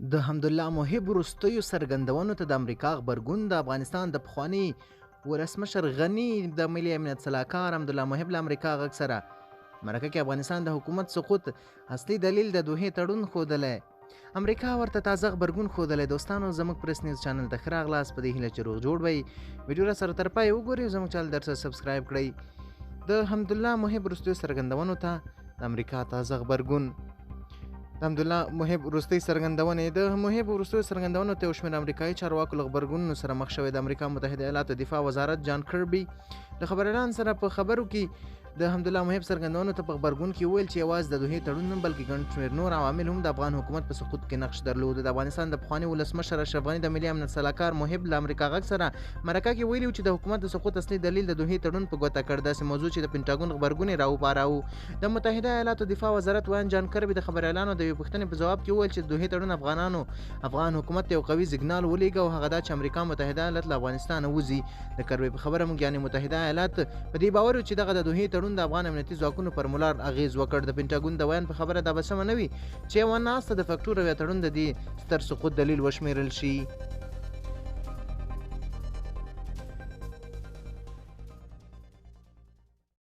د حمدالله محب وروستیو څرګندونو ته د امریکا غبرګون د افغانستان د پخواني ولسمشر غني د ملي امنیت سلاکار حمدالله محب له امریکا غږ سره مرکه کې افغانستان د حکومت سقوط اصلي دلیل د دوحې تړون ښودلی. امریکا ورته تازه غبرګون ښودلی. دوستانو زموږ پریس نیوز چینل ته ښه راغلاست. په دې هیله چې روغ جوړ وئ. ویډیو را سره تر پای وګورئ او زموږ چینل درسره سبسکرایب کړئ. د حمدالله محب وروستیو څرګندونو ته د امریکا تازه غبرګون. د حمدالله محب وروستۍ څرګندونې. د محب وروستیو څرګندونو ته یو شمېر امریکایي چارواکو له غبرګونونو سره مخ شوی. د امریکا متحده ایالاتو دفاع وزارت جان کربي د خبریالانو سره په خبرو کې د حمدالله محب څرګندونو ته په غبرګون کې وویل چې یوازې د دوحې تړون نه بلکې ګڼ شمېر نور عوامل هم د افغان حکومت په سقوط کې نقش درلود. د افغانستان د پخواني ولسمشر اشرف غني د ملي امنیت سلاکار محب له امریکا غږ سره مرکه کې ویلي چې د حکومت د سقوط اصلي دلیل د دوحې تړون په ګوته کړ. داسې موضوع چې د پینټاګون غبرګون یې راوپاراوه. د متحده ایالاتو دفاع وزارت ویان جان کربي د خبریالانو د یوې پوښتنې په جواب کې وویل چې د دوحې تړون افغان حکومت ته یو قوي سیګنال ولېږه او هغه دا چې امریکا متحده ایالات له افغانستانه وځي. د کربي په خبره موږ یعنې متحده ایالات په دې باور چې دغه د دوحې تړون د افغان امنیتي ځواکونو پر ملار اغیز وکړ. د پینټاګون د ویان په خبره دا به سمه نه وي چې یوه ناسته د فکټور او یا تړون د دې ستر سقوط دلیل وشمیرل شي.